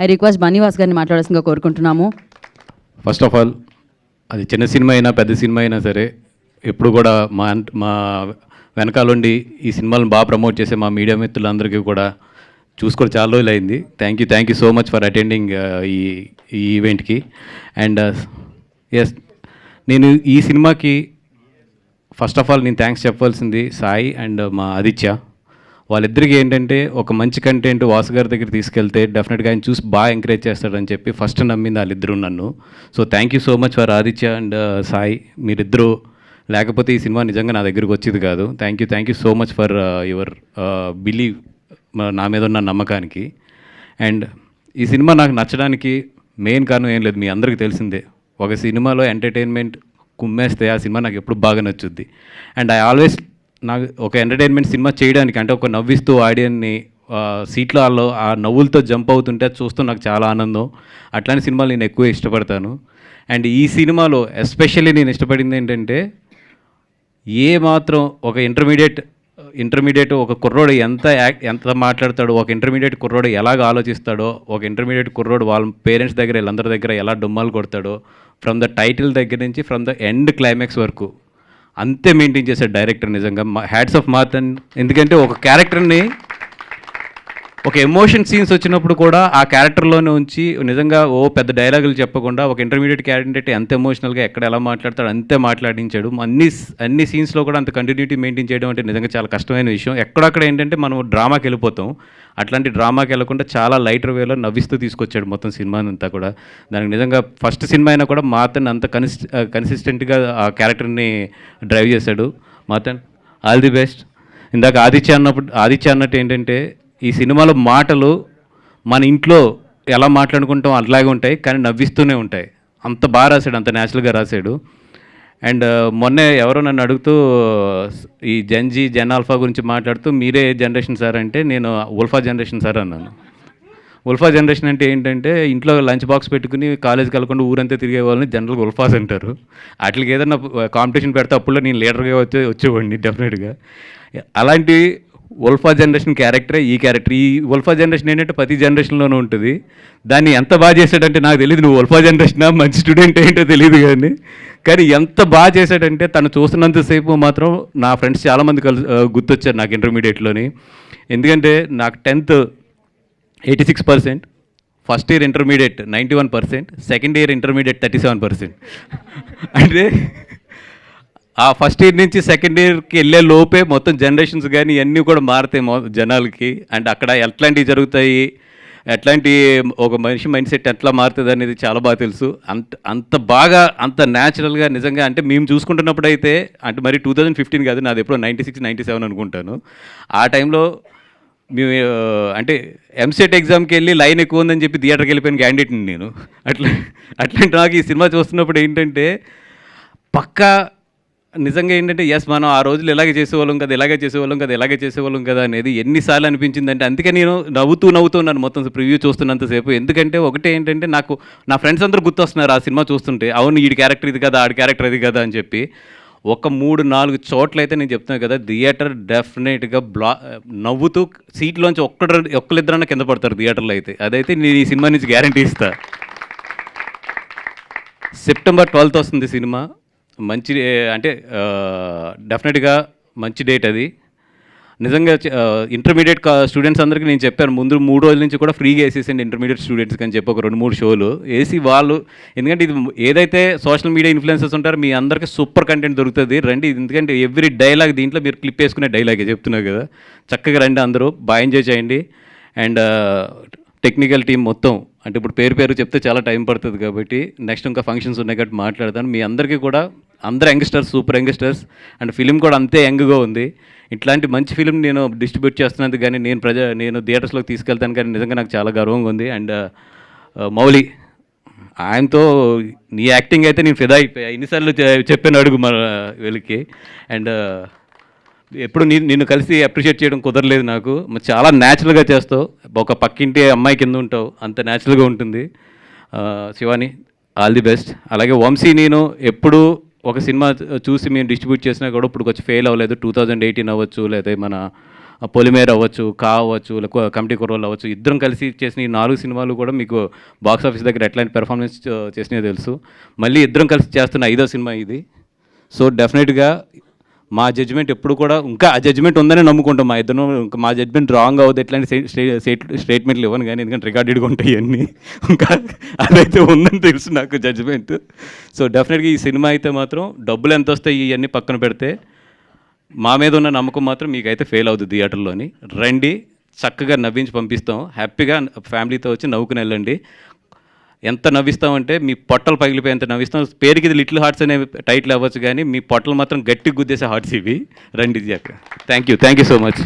I request Bunny Vas గారిని మాట్లాడాల్సిందిగా కోరుకుంటున్నాము. ఫస్ట్ ఆఫ్ ఆల్ అది చిన్న సినిమా అయినా పెద్ద సినిమా అయినా సరే ఎప్పుడు కూడా మా వెనకాలండి ఈ సినిమాలను బాగా ప్రమోట్ చేసే మా మీడియా మిత్రులందరికీ కూడా చూసుకోవడం చాలా రోజులు అయింది. Thank you so much for attending ఈ ఈవెంట్కి. అండ్ ఎస్, నేను ఈ సినిమాకి ఫస్ట్ ఆఫ్ ఆల్ నేను థ్యాంక్స్ చెప్పాల్సింది సాయి అండ్ మా ఆదిత్య. వాళ్ళిద్దరికి ఏంటంటే ఒక మంచి కంటెంట్ వాసు గారి దగ్గర తీసుకెళ్తే డెఫినెట్గా ఆయన చూసి బాగా ఎంకరేజ్ చేస్తాడని చెప్పి ఫస్ట్ నమ్మింది వాళ్ళిద్దరూ నన్ను. So thank you so much for Aditya and Sai. మీరిద్దరూ లేకపోతే ఈ సినిమా నిజంగా నా దగ్గరికి వచ్చేది కాదు. Thank you so much for your believe, నా మీద ఉన్న నమ్మకానికి. అండ్ ఈ సినిమా నాకు నచ్చడానికి మెయిన్ కారణం ఏం లేదు, మీ అందరికీ తెలిసిందే. ఒక సినిమాలో ఎంటర్టైన్మెంట్ కుమ్మేస్తే ఆ సినిమా నాకు ఎప్పుడు బాగా నచ్చుద్ది. అండ్ ఐ ఆల్వేస్ నాకు ఒక ఎంటర్టైన్మెంట్ సినిమా చేయడానికి, అంటే ఒక నవ్విస్తూ ఆడియన్ని సీట్లో ఆ నవ్వులతో జంప్ అవుతుంటే చూస్తూ నాకు చాలా ఆనందం. అట్లాంటి సినిమాలు నేను ఎక్కువ ఇష్టపడతాను. అండ్ ఈ సినిమాలో ఎస్పెషల్లీ నేను ఇష్టపడింది ఏంటంటే, ఏ మాత్రం ఒక ఇంటర్మీడియట్ ఒక కుర్రోడు ఎంత మాట్లాడతాడో, ఒక ఇంటర్మీడియట్ కుర్రోడు ఎలాగ ఆలోచిస్తాడో, ఒక ఇంటర్మీడియట్ కుర్రోడు వాళ్ళ పేరెంట్స్ దగ్గర వీళ్ళందరి దగ్గర ఎలా డుమ్మాలు కొడతాడో, ఫ్రమ్ ద టైటిల్ దగ్గర నుంచి ఫ్రమ్ ద ఎండ్ క్లైమాక్స్ వరకు అంతే మెయింటైన్ చేశాడు డైరెక్టర్. నిజంగా హ్యాట్స్ ఆఫ్ మాతన్. ఎందుకంటే ఒక క్యారెక్టర్ని, ఒక ఎమోషన్ సీన్స్ వచ్చినప్పుడు కూడా ఆ క్యారెక్టర్లోనే ఉంచి నిజంగా పెద్ద డైలాగులు చెప్పకుండా ఒక ఇంటర్మీడియట్ క్యాండిడేట్ ఎంత ఎమోషనల్గా ఎక్కడ ఎలా మాట్లాడతాడో అంతే మాట్లాడించాడు. అన్ని సీన్స్లో కూడా అంత కంటిన్యూటీ మెయింటైన్ చేయడం అంటే నిజంగా చాలా కష్టమైన విషయం. ఎక్కడక్కడ ఏంటంటే మనం డ్రామాకి వెళ్ళిపోతాం, అట్లాంటి డ్రామాకి వెళ్ళకుండా చాలా లైటర్ వేలో నవ్విస్తూ తీసుకొచ్చాడు మొత్తం సినిమాని అంతా కూడా. దానికి నిజంగా ఫస్ట్ సినిమా అయినా కూడా మాతన్ అంత కన్సిస్టెంట్గా ఆ క్యారెక్టర్ని డ్రైవ్ చేశాడు. Mathan, all the best. ఇందాక ఆదిత్య అన్నట్టు ఏంటంటే, ఈ సినిమాలో మాటలు మన ఇంట్లో ఎలా మాట్లాడుకుంటాం అట్లాగే ఉంటాయి, కానీ నవ్విస్తూనే ఉంటాయి. అంత బాగా రాశాడు, అంత న్యాచురల్గా రాశాడు. అండ్ మొన్నే ఎవరో నన్ను అడుగుతూ ఈ జెన్ ఆల్ఫా గురించి మాట్లాడుతూ మీరే జనరేషన్ సార్ అంటే, నేను ఉల్ఫా జనరేషన్ సార్ అన్నాను. ఉల్ఫా జనరేషన్ అంటే ఏంటంటే, ఇంట్లో లంచ్ బాక్స్ పెట్టుకుని కాలేజ్కి వెళ్ళకుండా ఊరంతా తిరిగే వాళ్ళని జనరల్గా ఉల్ఫాస్ అంటారు. వాటికి ఏదైనా కాంపిటీషన్ పెడితే అప్పుడు నేను లీడర్గా వచ్చేవాడిని డెఫినెట్గా. అలాంటి ఉల్ఫా జనరేషన్ క్యారెక్టరే ఈ క్యారెక్టర్. ఈ ఉల్ఫా జనరేషన్ ఏంటంటే ప్రతి జనరేషన్లోనూ ఉంటుంది. దాన్ని ఎంత బాగా చేశాడంటే, నాకు తెలియదు నువ్వు ఉల్ఫా జనరేషనా మంచి స్టూడెంట్ ఏంటో తెలియదు, కానీ ఎంత బాగా చేశాడంటే, తను చూస్తున్నంతసేపు మాత్రం నా ఫ్రెండ్స్ చాలామంది గుర్తొచ్చారు నాకు ఇంటర్మీడియట్లోని. ఎందుకంటే నాకు 10th 86%, first year intermediate 91%, second year intermediate 37%. అంటే ఆ ఫస్ట్ ఇయర్ నుంచి సెకండ్ ఇయర్కి వెళ్ళే లోపే మొత్తం జనరేషన్స్ కానీ ఇవన్నీ కూడా మారుతాయి జనాలకి. అండ్ అక్కడ ఎట్లాంటివి జరుగుతాయి, ఎట్లాంటి ఒక మనిషి మైండ్ సెట్ ఎట్లా మారుతుంది అనేది చాలా బాగా తెలుసు. అంత బాగా అంత న్యాచురల్గా నిజంగా. అంటే మేము చూసుకుంటున్నప్పుడు అయితే, అంటే మరి 2015 కాదు, నాది ఎప్పుడో 96, 97 అనుకుంటాను. ఆ టైంలో మేము అంటే ఎంసెట్ ఎగ్జామ్కి వెళ్ళి లైన్ ఎక్కువ ఉందని చెప్పి థియేటర్కి వెళ్ళిపోయిన క్యాండిడేట్ని నేను. అట్లాంటి నాకు ఈ సినిమా చూస్తున్నప్పుడు ఏంటంటే పక్కా నిజంగా ఏంటంటే, మనం ఆ రోజులు ఇలాగే చేసేవాళ్ళం కదా అనేది ఎన్నిసార్లు అనిపించిందంటే, అందుకే నేను నవ్వుతూ ఉన్నాను మొత్తం ప్రివ్యూ చూస్తున్నంతసేపు. ఎందుకంటే ఒకటే ఏంటంటే, నాకు నా ఫ్రెండ్స్ అందరూ గుర్తొస్తున్నారు ఆ సినిమా చూస్తుంటే. అవును, ఈడి క్యారెక్టర్ ఇది కదా, ఆడి క్యారెక్టర్ అది కదా అని చెప్పి. ఒక 3-4 చోట్ల అయితే నేను చెప్తున్నాను కదా, థియేటర్ డెఫినెట్గా నవ్వుతూ సీట్లోంచి ఒక్కరిద్దరన్నా కింద పడతారు థియేటర్లో అయితే. అదైతే నేను ఈ సినిమా నుంచి గ్యారంటీ ఇస్తా. September 12th వస్తుంది సినిమా. మంచి అంటే డెఫినెట్గా మంచి డేట్ అది. నిజంగా ఇంటర్మీడియట్ స్టూడెంట్స్ అందరికీ నేను చెప్పాను ముందు 3 రోజుల నుంచి కూడా ఫ్రీగా వేసేసండి ఇంటర్మీడియట్ స్టూడెంట్స్కి అని చెప్పి ఒక 2-3 షోలు వేసి వాళ్ళు. ఎందుకంటే ఇది ఏదైతే సోషల్ మీడియా ఇన్ఫ్లుయెన్సర్స్ ఉంటారో మీ అందరికీ సూపర్ కంటెంట్ దొరుకుతుంది, రండి. ఎందుకంటే ఎవ్రీ డైలాగ్ దీంట్లో మీరు క్లిప్ వేసుకునే డైలాగే చెప్తున్నారు కదా, చక్కగా రండి, అందరూ బాగా ఎంజాయ్ చేయండి. అండ్ టెక్నికల్ టీం మొత్తం, అంటే ఇప్పుడు పేరు చెప్తే చాలా టైం పడుతుంది కాబట్టి నెక్స్ట్ ఇంకా ఫంక్షన్స్ ఉన్నాయి కాబట్టి మాట్లాడతాను. మీ అందరికీ కూడా అందరు youngsters, super youngsters. And film కూడా అంతే యంగ్గా ఉంది. ఇట్లాంటి మంచి ఫిలిం నేను డిస్ట్రిబ్యూట్ చేస్తున్నందుకు కానీ, నేను థియేటర్స్లోకి తీసుకెళ్తాను కానీ నిజంగా నాకు చాలా గర్వంగా ఉంది. అండ్ మౌలి, ఆయనతో నీ యాక్టింగ్ అయితే నేను ఫిదా అయిపోయా. ఎన్నిసార్లు చెప్పాను అడుగు మన వీళ్ళకి. అండ్ ఎప్పుడు నిన్ను కలిసి అప్రిషియేట్ చేయడం కుదరలేదు నాకు. చాలా న్యాచురల్గా చేస్తావు, ఒక పక్కింటి అమ్మాయి కింద ఉంటావు, అంత న్యాచురల్గా ఉంటుంది. Shivani, all the best. అలాగే వంశీ, నేను ఎప్పుడు ఒక సినిమా చూసి మేము డిస్ట్రిబ్యూట్ చేసినా కూడా ఇప్పుడు కొంచెం ఫెయిల్ అవ్వలేదు. 2018 అవ్వచ్చు, లేదా మన పొలిమేర అవ్వచ్చు, కా అవ్వచ్చు, కమిటీ కుర్రోళ్ళు అవ్వచ్చు, ఇద్దరం కలిసి చేసిన ఈ 4 సినిమాలు కూడా మీకు బాక్స్ ఆఫీస్ దగ్గర ఎట్లాంటి పెర్ఫార్మెన్స్ చేసినాయో తెలుసు. మళ్ళీ ఇద్దరం కలిసి చేస్తున్న 5వ సినిమా ఇది. సో డెఫినెట్గా మా జడ్జిమెంట్ ఎప్పుడు కూడా ఇంకా ఆ జడ్జిమెంట్ ఉందని నమ్ముకుంటాం. ఇంకా మా జడ్జిమెంట్ రాంగ్ అవ్వదు, ఎట్లాంటి స్టేట్మెంట్లు ఇవ్వను కానీ, ఎందుకంటే రికార్డెడ్గా ఉంటాయి అన్నీ. ఇంకా అదైతే ఉందని తెలుసు నాకు జడ్జిమెంట్. సో డెఫినెట్గా ఈ సినిమా అయితే మాత్రం డబ్బులు ఎంత వస్తాయి ఇవన్నీ పక్కన పెడితే మా మీద ఉన్న నమ్మకం మాత్రం మీకైతే ఫెయిల్ అవుతుంది థియేటర్లోని. రండి, చక్కగా నవ్వించి పంపిస్తాం. హ్యాపీగా ఫ్యామిలీతో వచ్చి నవ్వుకుని వెళ్ళండి. ఎంత నవ్విస్తామంటే మీ పొట్టలు పగిలిపోయేంత నవ్విస్తాం. పేరుకి ఇది లిటిల్ హార్ట్స్ అనే టైటిల్ అవ్వచ్చు కానీ మీ పొట్టలు మాత్రం గట్టి గుద్దేసే హార్ట్స్ ఇవి. రండి థ్యాంక్ యూ సో మచ్.